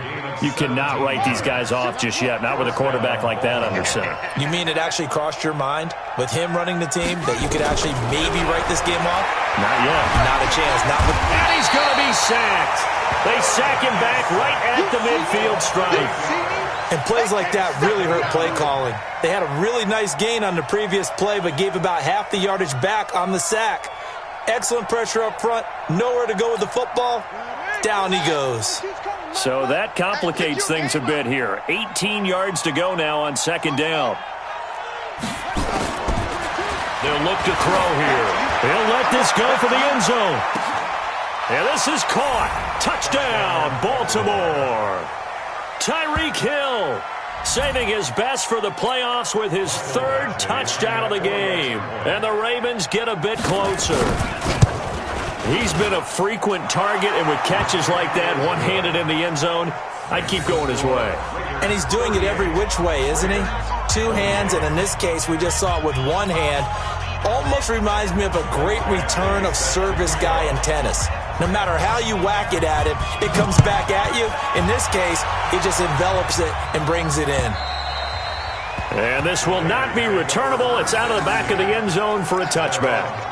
You cannot write these guys off just yet. Not with a quarterback like that under center. You mean it actually crossed your mind with him running the team that you could actually maybe write this game off? Not yet. Not a chance. Not with. And he's going to be sacked. They sack him back right at the midfield stripe. And plays like that really hurt play calling. They had a really nice gain on the previous play, but gave about half the yardage back on the sack. Excellent pressure up front. Nowhere to go with the football. Down he goes. So that complicates things a bit here. 18 yards to go now on 2nd down. They'll look to throw here. They'll let this go for the end zone. And this is caught. Touchdown, Baltimore. Tyreek Hill saving his best for the playoffs with his 3rd touchdown of the game. And the Ravens get a bit closer. He's been a frequent target, and with catches like that, one-handed in the end zone, I'd keep going his way. And he's doing it every which way, isn't he? 2 hands, and in this case, we just saw it with 1 hand. Almost reminds me of a great return of service guy in tennis. No matter how you whack it at him, it comes back at you. In this case, he just envelops it and brings it in. And this will not be returnable. It's out of the back of the end zone for a touchback.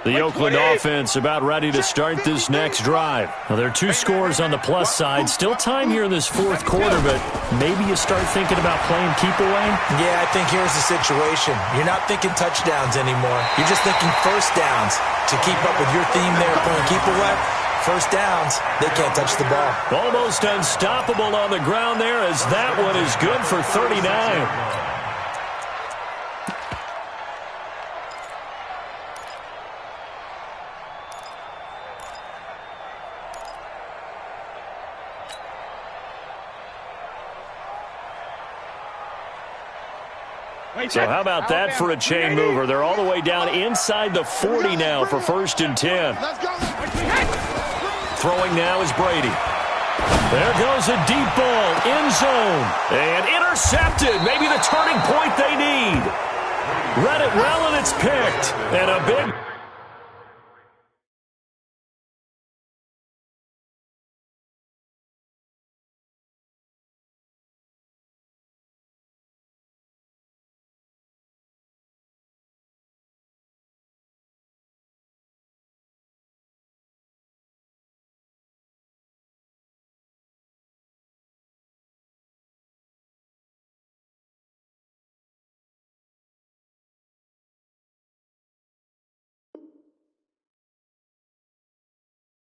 The Oakland offense about ready to start this next drive. Now, there are 2 scores on the plus side. Still time here in this 4th quarter, but maybe you start thinking about playing keep away? Yeah, I think here's the situation. You're not thinking touchdowns anymore. You're just thinking first downs. To keep up with your theme there, playing keep away, first downs, they can't touch the ball. Almost unstoppable on the ground there, as that one is good for 39. So how about that for a chain mover? They're all the way down inside the 40 now for 1st and 10. Throwing now is Brady. There goes a deep ball, end zone, and intercepted. Maybe the turning point they need. Read it well, and it's picked. And a big...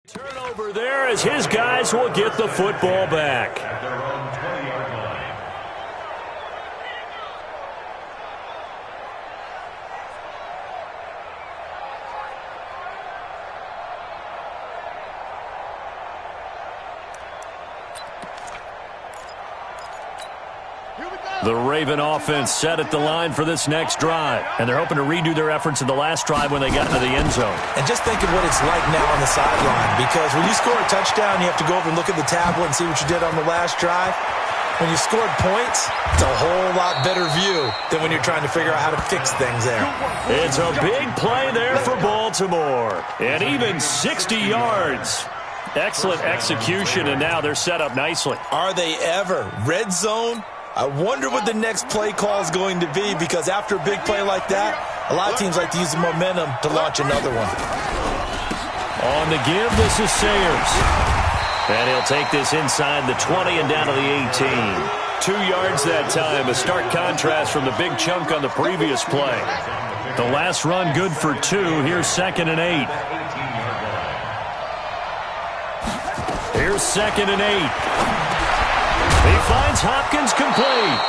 Turnover there as his guys will get the football back. At their own 20-yard line. The Raven offense set at the line for this next drive, and they're hoping to redo their efforts in the last drive when they got into the end zone. And just think of what it's like now on the sideline, because when you score a touchdown, you have to go over and look at the tablet and see what you did on the last drive. When you scored points, it's a whole lot better view than when you're trying to figure out how to fix things there. It's a big play there for Baltimore, and even 60 yards. Excellent execution, and now they're set up nicely. Are they ever? Red zone? I wonder what the next play call is going to be, because after a big play like that, a lot of teams like to use the momentum to launch another one. On the give, this is Sayers. And he'll take this inside the 20 and down to the 18. 2 yards that time, a stark contrast from the big chunk on the previous play. The last run good for 2. Here's 2nd and 8. Here's 2nd and 8. He finds Hopkins complete.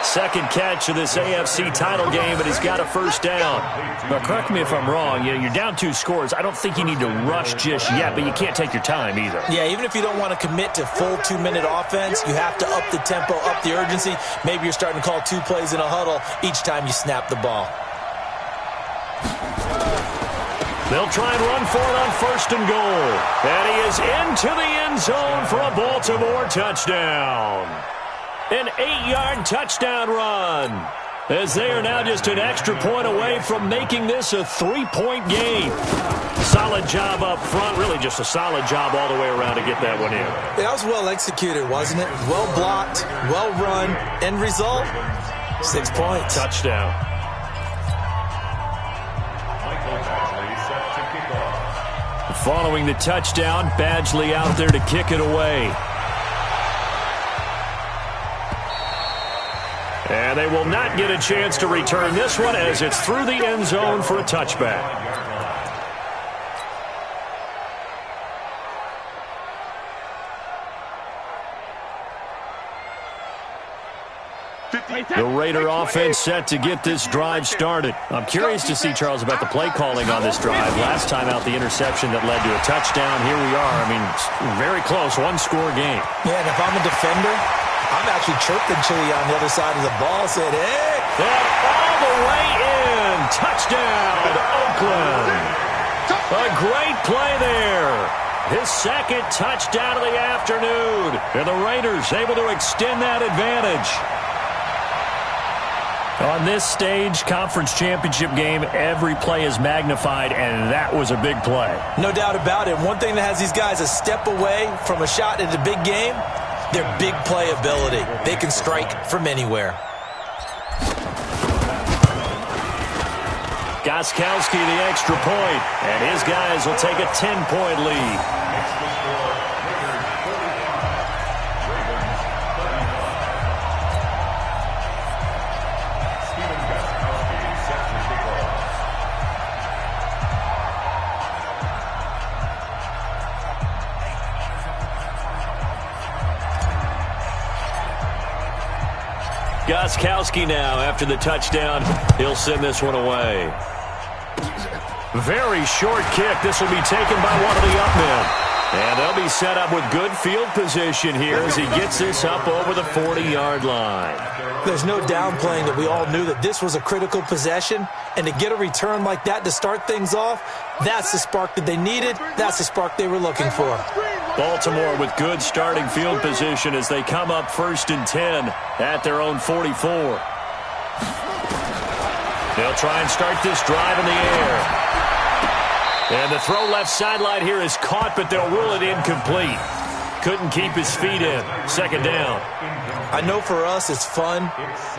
Second catch of this AFC title game, and he's got a first down. Now, correct me if I'm wrong. You're down 2 scores. I don't think you need to rush just yet, but you can't take your time either. Yeah, even if you don't want to commit to full 2-minute offense, you have to up the tempo, up the urgency. Maybe you're starting to call 2 plays in a huddle each time you snap the ball. They'll try and run for it on 1st and goal. And he is into the end zone for a Baltimore touchdown. An 8-yard touchdown run, as they are now just an extra point away from making this a 3-point game. Solid job up front, really just a solid job all the way around to get that one in. That was well executed, wasn't it? Well blocked, well run. End result, 6 points. Touchdown. Following the touchdown, Badgley out there to kick it away. And they will not get a chance to return this one, as it's through the end zone for a touchback. The Raider offense set to get this drive started. I'm curious to see, Charles, about the play calling on this drive. Last time out, the interception that led to a touchdown. Here we are. I mean, very close, 1-score game. Yeah, and if I'm a defender, I'm actually chirping Chili on the other side of the ball, said, hey! And all the way in. Touchdown, Oakland. A great play there. His 2nd touchdown of the afternoon. And the Raiders able to extend that advantage. On this stage, conference championship game, every play is magnified, and that was a big play. No doubt about it. One thing that has these guys a step away from a shot at a big game, their big play ability. They can strike from anywhere. Gostkowski the extra point, and his guys will take a 10-point lead. Gostkowski now after the touchdown. He'll send this one away. Very short kick. This will be taken by one of the up men. And they'll be set up with good field position here as he gets this up over the 40-yard line. There's no downplaying that we all knew that this was a critical possession. And to get a return like that to start things off, that's the spark that they needed. That's the spark they were looking for. Baltimore with good starting field position as they come up 1st and 10 at their own 44. They'll try and start this drive in the air. And the throw left sideline here is caught, but they'll rule it incomplete. Couldn't keep his feet in. 2nd down. I know for us it's fun,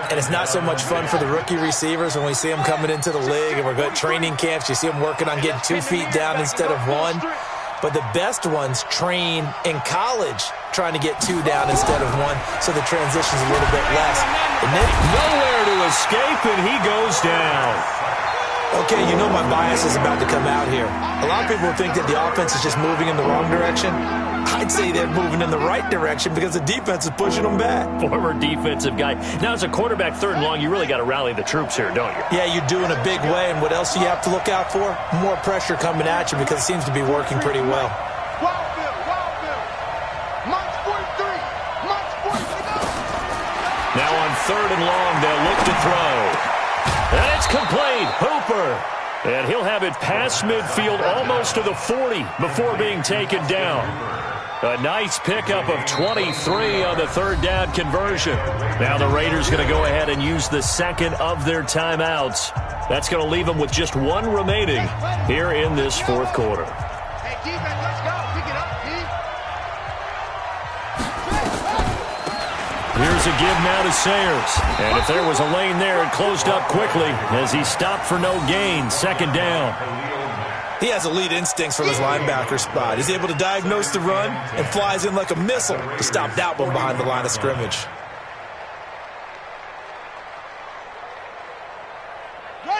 and it's not so much fun for the rookie receivers when we see them coming into the league and we're going to training camps. You see them working on getting 2 feet down instead of 1. But the best ones train in college trying to get 2 down instead of 1, so the transition's a little bit less. And then nowhere to escape, and he goes down. Okay, you know my bias is about to come out here. A lot of people think that the offense is just moving in the wrong direction. I'd say they're moving in the right direction because the defense is pushing them back. Former defensive guy. Now, as a quarterback 3rd and long, you really got to rally the troops here, don't you? Yeah, you do in a big way. And what else do you have to look out for? More pressure coming at you because it seems to be working pretty well. Now on 3rd and long, they'll look to throw. And it's complete. Hooper. And he'll have it past midfield almost to the 40 before being taken down. A nice pickup of 23 on the 3rd down conversion. Now the Raiders going to go ahead and use the 2nd of their timeouts. That's going to leave them with just 1 remaining here in this 4th quarter. Hey, defense, let's go. Pick it up, D. Here's a give now to Sayers. And if there was a lane there, it closed up quickly as he stopped for no gain. 2nd down. He has elite instincts from his linebacker spot. He's able to diagnose the run and flies in like a missile to stop that one behind the line of scrimmage.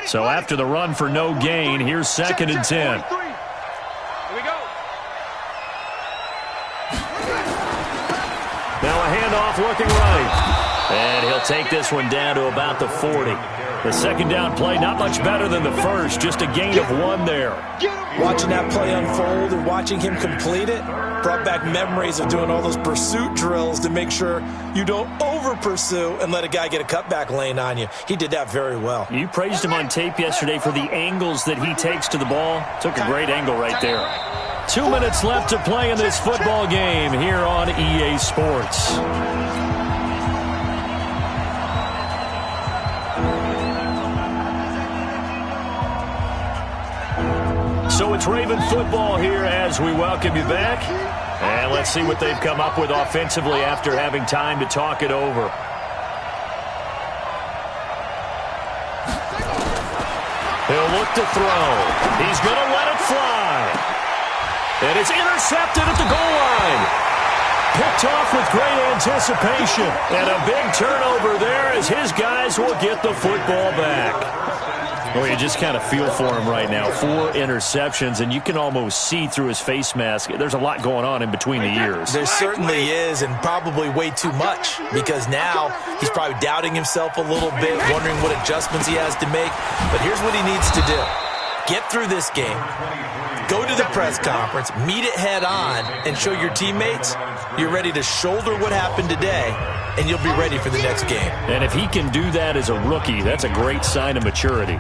So after the run for no gain, here's 2nd and 10. Here we go. Now a handoff looking right. And he'll take this one down to about the 40. The 2nd down play, not much better than the first, just a gain of 1 there. Watching that play unfold and watching him complete it brought back memories of doing all those pursuit drills to make sure you don't over-pursue and let a guy get a cutback lane on you. He did that very well. You praised him on tape yesterday for the angles that he takes to the ball. Took a great angle right there. 2 minutes left to play in this football game here on EA Sports. So it's Raven football here as we welcome you back. And let's see what they've come up with offensively after having time to talk it over. He'll look to throw. He's going to let it fly. And it's intercepted at the goal line. Picked off with great anticipation. And a big turnover there as his guys will get the football back. Well, you just kind of feel for him right now. 4 interceptions, and you can almost see through his face mask. There's a lot going on in between the ears. There certainly is, and probably way too much, because now he's probably doubting himself a little bit, wondering what adjustments he has to make. But here's what he needs to do. Get through this game. Go to the press conference, meet it head on, and show your teammates you're ready to shoulder what happened today, and you'll be ready for the next game. And if he can do that as a rookie, that's a great sign of maturity.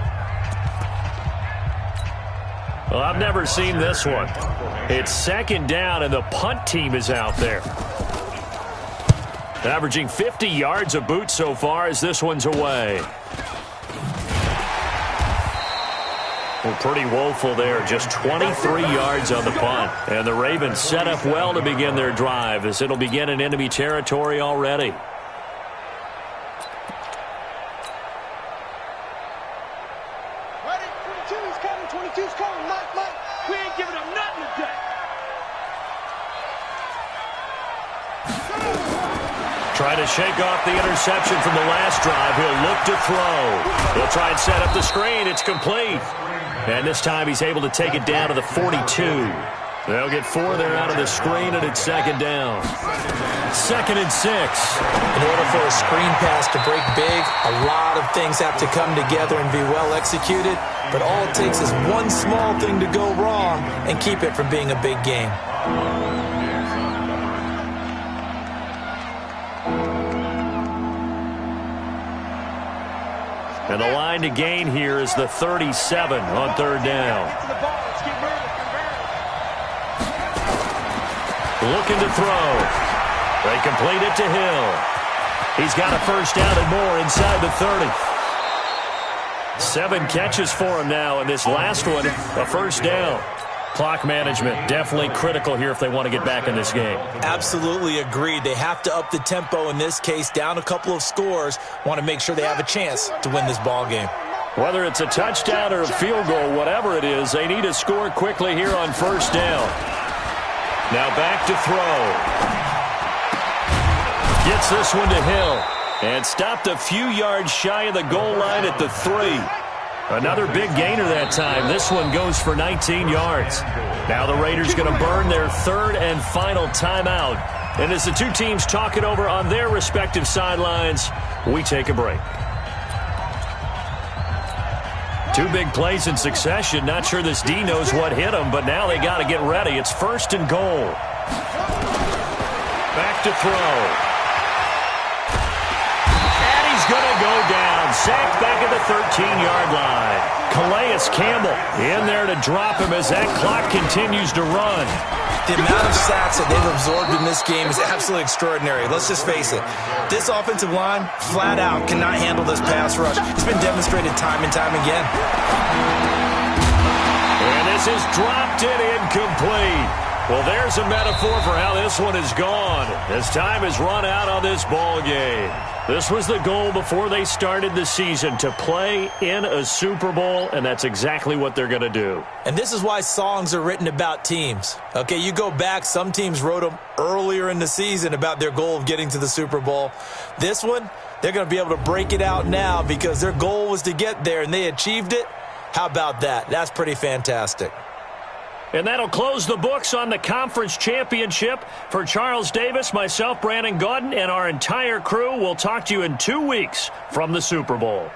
Well, I've never seen this one. It's 2nd down, and the punt team is out there. Averaging 50 yards a boot so far as this one's away. Well, pretty woeful there. Just 23 yards on the punt. And the Ravens set up well to begin their drive as it'll begin in enemy territory already. Ready? 22's coming. 22's coming. Mike. We ain't giving up nothing today. Try to shake off the interception from the last drive. He'll look to throw. He'll try and set up the screen. It's complete. And this time he's able to take it down to the 42. They'll get 4 there out of the screen, and it's 2nd down. 2nd and 6. In order for a screen pass to break big. A lot of things have to come together and be well executed, but all it takes is one small thing to go wrong and keep it from being a big game. And the line to gain here is the 37 on third down. Looking to throw. They complete it to Hill. He's got a first down and more inside the 30. 7 catches for him now, and this last one, a first down. Clock management, definitely critical here if they want to get back in this game. Absolutely agreed. They have to up the tempo in this case, down a couple of scores. Want to make sure they have a chance to win this ball game. Whether it's a touchdown or a field goal, whatever it is, they need to score quickly here on first down. Now back to throw. Gets this one to Hill. And stopped a few yards shy of the goal line at the 3. Another big gainer that time. This one goes for 19 yards. Now the Raiders going to burn their third and final timeout. And as the two teams talk it over on their respective sidelines, we take a break. 2 big plays in succession. Not sure this D knows what hit him, but now they got to get ready. It's first and goal. Back to throw. Going to go down. Sacked back at the 13-yard line. Calais Campbell in there to drop him as that clock continues to run. The amount of sacks that they've absorbed in this game is absolutely extraordinary. Let's just face it. This offensive line, flat out, cannot handle this pass rush. It's been demonstrated time and time again. And this is dropped in incomplete. Well, there's a metaphor for how this one is gone as time has run out on this ball game. This was the goal before they started the season, to play in a Super Bowl, and that's exactly what they're going to do. And this is why songs are written about teams. Okay, you go back, some teams wrote them earlier in the season about their goal of getting to the Super Bowl. This one, they're going to be able to break it out now because their goal was to get there, and they achieved it. How about that? That's pretty fantastic. And that'll close the books on the conference championship. For Charles Davis, myself, Brandon Gaudin, and our entire crew, we'll talk to you in 2 weeks from the Super Bowl.